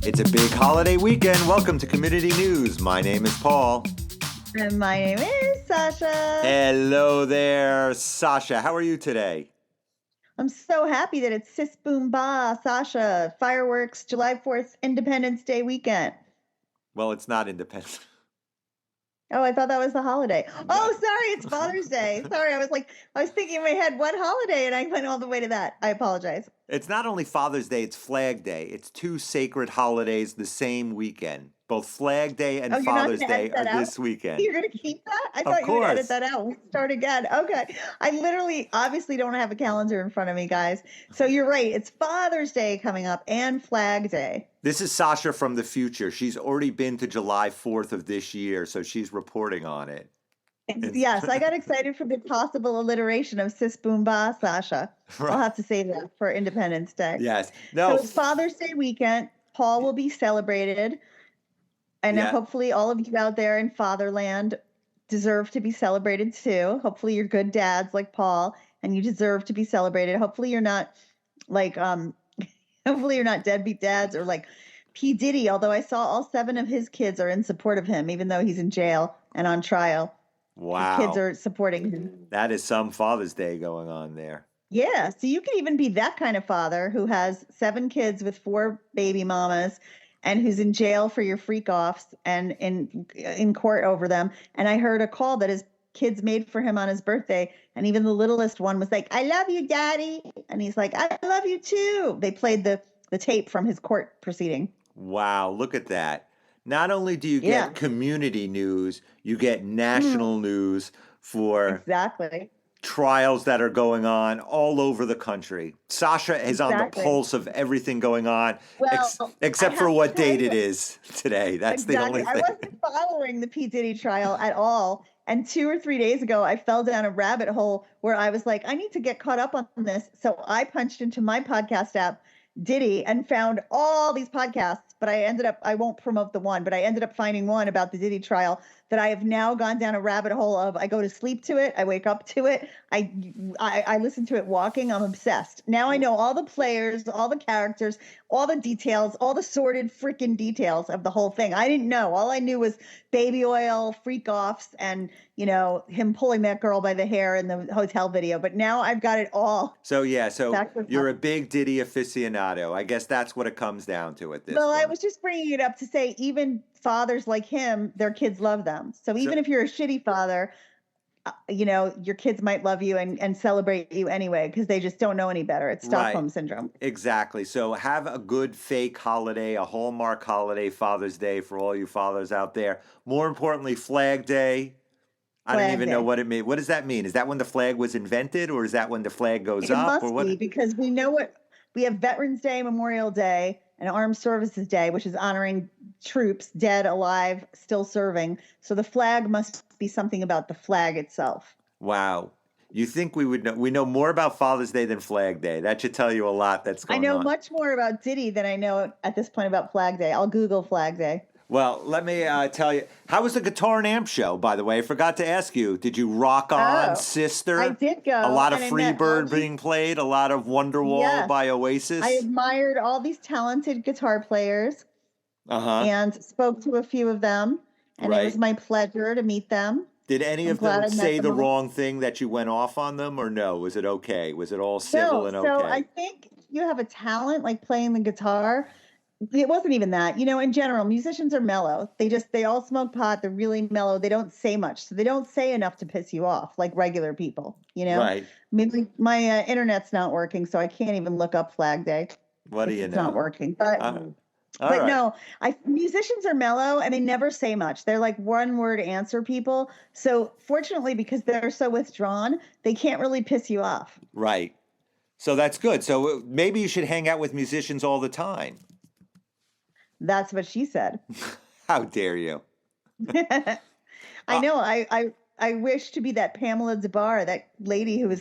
It's a big holiday weekend. Welcome to Community News. My name is Paul. And my name is Sasha. Hello there, Sasha. How are you today? I'm so happy that it's Sis Boom Ba, Sasha, fireworks, July 4th, Independence Day weekend. Well, it's not independent. Oh, I thought that was the holiday. No. Oh, sorry, it's Father's Day. Sorry, I was thinking in my head, what holiday? And I went all the way to that. I apologize. It's not only Father's Day, it's Flag Day. It's two sacred holidays the same weekend. Both Flag Day and Oh, you're not Father's going to Day edit are that out? this weekend. You're going to keep that? I Of thought you would edit course. that out. We'll start again. Okay. I literally, obviously don't have a calendar in front of me, guys. So you're right. It's Father's Day coming up and Flag Day. This is Sasha from the future. She's already been to July 4th of this year, so she's reporting on it. Yes, I got excited for the possible alliteration of Sis Boom Ba, Sasha. I'll have to say that for Independence Day. Yes. So No. it's Father's Day weekend. Paul will be celebrated. And Yeah. hopefully all of you out there in fatherland deserve to be celebrated too. Hopefully you're good dads like Paul and you deserve to be celebrated. Hopefully you're not like hopefully you're not deadbeat dads or like P. Diddy, although I saw all 7 of his kids are in support of him, even though he's in jail and on trial. Wow. His kids are supporting him. That is some Father's Day going on there. Yeah, so you can even be that kind of father who has 7 kids with 4 baby mamas and who's in jail for your freak offs and in court over them. And I heard a call that his kids made for him on his birthday, and even the littlest one was like, "I love you, Daddy," and he's like, "I love you too." They played the tape from his court proceeding. Wow, look at that. Not only do you Yeah. get community news, you get national news for Exactly. trials that are going on all over the country. Sasha is on the Exactly. pulse of everything going on, Well, except I for have what to tell date you- it is today. That's the only Exactly. I thing. wasn't following the P. Diddy trial at all. And 2 or 3 days ago, I fell down a rabbit hole where I was like, I need to get caught up on this. So I punched into my podcast app, Diddy, and found all these podcasts. But I won't promote the one, but I ended up finding one about the Diddy trial that I have now gone down a rabbit hole of. I go to sleep to it. I wake up to it. I listen to it walking. I'm obsessed. Now I know all the players, all the characters, all the details, all the sordid freaking details of the whole thing. I didn't know. All I knew was baby oil, freak offs, and him pulling that girl by the hair in the hotel video. But now I've got it all. So you're a Back. big Diddy aficionado. I guess that's what it comes down to at this Well, I point. was just bringing it up to say even fathers like him, their kids love them. So even if you're a shitty father, your kids might love you and celebrate you anyway because they just don't know any better. It's Stockholm syndrome. Exactly. So have a good fake holiday, a Hallmark holiday, Father's Day for all you fathers out there. More importantly, Flag Day. I don't Flag even Day. know what it means. What does that mean? Is that when the flag was invented, or is that when the flag goes It up, must or what? be because we know what we have Veterans Day, Memorial Day, and Armed Services Day, which is honoring troops dead, alive, still serving. So the flag must be something about the flag itself. Wow. You think we would know? We know more about Father's Day than Flag Day. That should tell you a lot that's I going know on. much more about Diddy than I know at this point about Flag Day. I'll Google Flag Day. Well, let me tell you. How was the Guitar and Amp show, by the way? I forgot to ask you. Did you rock on, Oh, Sister? I did go. A lot of and I met all Freebird these- being played, a lot of Wonderwall Yes. by Oasis. I admired all these talented guitar players Uh-huh. and spoke to a few of them. And it was Right. my pleasure to meet them. Did any I'm of glad them I met say them the all. wrong thing that you went off on them, or no? Was it okay? Was it all civil and okay? So I think you have a talent like playing the guitar. It wasn't even that. In general, musicians are mellow. They all smoke pot. They're really mellow. They don't say much. So they don't say enough to piss you off like regular people, Right. Maybe my internet's not working, so I can't even look up Flag Day. What do you It's know? not working. But All right. no, musicians are mellow and they never say much. They're like one word answer people. So fortunately, because they're so withdrawn, they can't really piss you off. Right. So that's good. So maybe you should hang out with musicians all the time. That's what she said. How dare you? I know. I wish to be that Pamela DeBar, that lady who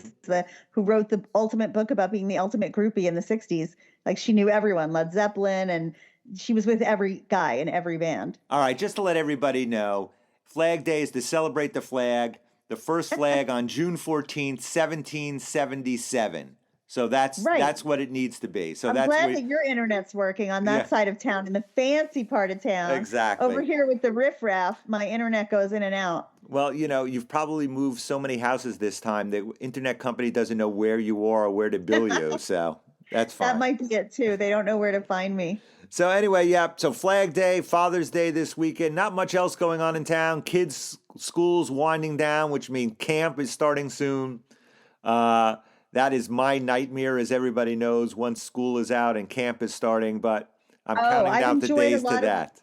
wrote the ultimate book about being the ultimate groupie in the 60s. Like she knew everyone, Led Zeppelin, and she was with every guy in every band. All right, just to let everybody know, Flag Day is to celebrate the flag. The first flag on June 14th, 1777. So Right. that's what it needs to be. So I'm that's glad where, that your internet's working on that yeah, side of town, in the fancy part of town. exactly. Over here with the riffraff, my internet goes in and out. Well, you've probably moved so many houses this time that internet company doesn't know where you are or where to bill you. So that's That fine. might be it too. They don't know where to find me. So anyway, yeah. So Flag Day, Father's Day this weekend. Not much else going on in town. Kids' schools winding down, which means camp is starting soon. That is my nightmare, as everybody knows, once school is out and camp is starting. But I'm Oh, counting I've down the enjoyed a days to lot of that.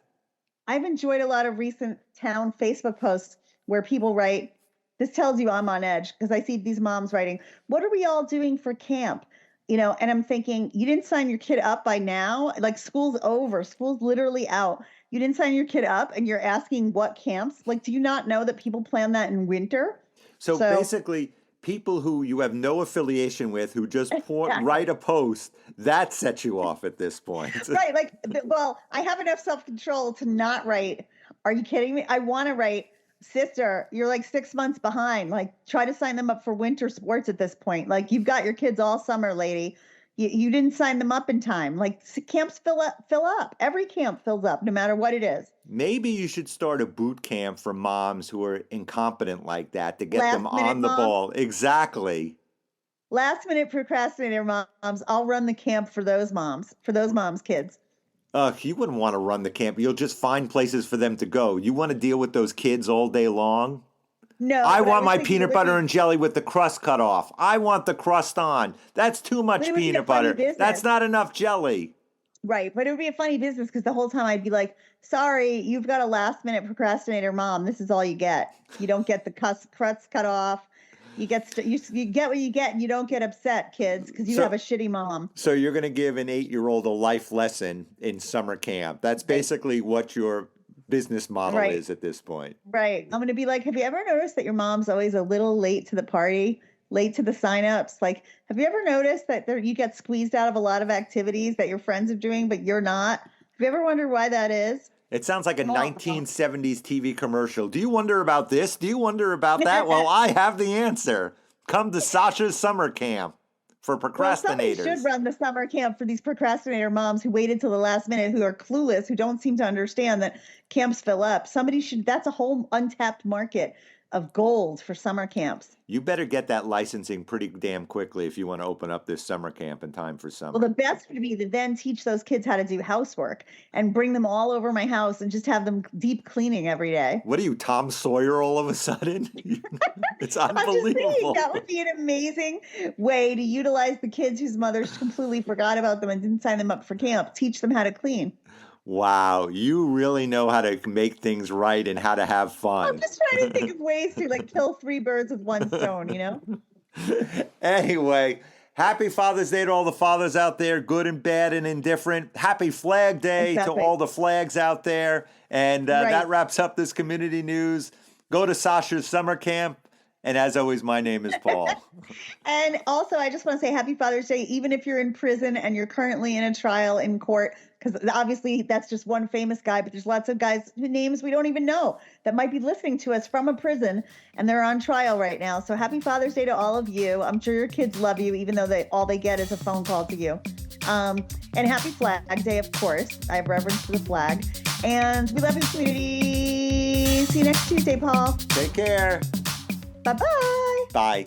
I've enjoyed a lot of recent town Facebook posts where people write, this tells you I'm on edge because I see these moms writing, what are we all doing for camp? And I'm thinking, you didn't sign your kid up by now. Like, school's over, school's literally out. You didn't sign your kid up and you're asking what camps? Like, do you not know that people plan that in winter? So So basically, people who you have no affiliation with, who just exactly. write a post, that sets you off at this point. Right. Like, well, I have enough self-control to not write, are you kidding me? I want to write, sister, you're like 6 months behind. Like, try to sign them up for winter sports at this point. Like, you've got your kids all summer, lady. You didn't sign them up in time. Like, camps fill up. Every camp fills up, no matter what it is. Maybe you should start a boot camp for moms who are incompetent like that to get Last them minute on the moms. ball. Exactly. Last minute procrastinator moms. I'll run the camp for those moms, kids. You wouldn't want to run the camp. You'll just find places for them to go. You want to deal with those kids all day long? No, I but want was my thinking it peanut would butter be- and jelly with the crust cut off. I want the crust on. That's too much But it would be a peanut funny butter. business. That's not enough jelly. Right, but it would be a funny business because the whole time I'd be like, sorry, you've got a last minute procrastinator mom. This is all you get. You don't get the crust cut off. You get you get what you get, and you don't get upset, kids, because you have a shitty mom. So you're going to give an 8-year-old a life lesson in summer camp. That's basically what your business model is at this point. Right. I'm going to be like, have you ever noticed that your mom's always a little late to the party, late to the signups? Like, have you ever noticed that you get squeezed out of a lot of activities that your friends are doing, but you're not? Have you ever wondered why that is? It sounds like a 1970s TV commercial. Do you wonder about this? Do you wonder about that? Well, I have the answer. Come to Sasha's summer camp for procrastinators. Well, somebody should run the summer camp for these procrastinator moms who waited till the last minute, who are clueless, who don't seem to understand that camps fill up. Somebody should, that's a whole untapped market of gold for summer camps. You better get that licensing pretty damn quickly if you want to open up this summer camp in time for summer. Well, the best would be to then teach those kids how to do housework and bring them all over my house and just have them deep cleaning every day. What are you, Tom Sawyer all of a sudden? It's unbelievable. I'm just saying, that would be an amazing way to utilize the kids whose mothers completely forgot about them and didn't sign them up for camp. Teach them how to clean. Wow, you really know how to make things right and how to have fun. I'm just trying to think of ways to kill 3 birds with 1 stone, Anyway, happy Father's Day to all the fathers out there, good and bad and indifferent. Happy Flag Day to all the flags out there. And that wraps up this community news. Go to Sasha's summer camp. And as always, my name is Paul. And also, I just want to say happy Father's Day, even if you're in prison and you're currently in a trial in court, because obviously that's just one famous guy, but there's lots of guys whose names we don't even know that might be listening to us from a prison, and they're on trial right now. So happy Father's Day to all of you. I'm sure your kids love you, even though all they get is a phone call to you. And happy Flag Day, of course. I have reverence for the flag. And we love you, community. See you next Tuesday, Paul. Take care. Bye-bye. Bye.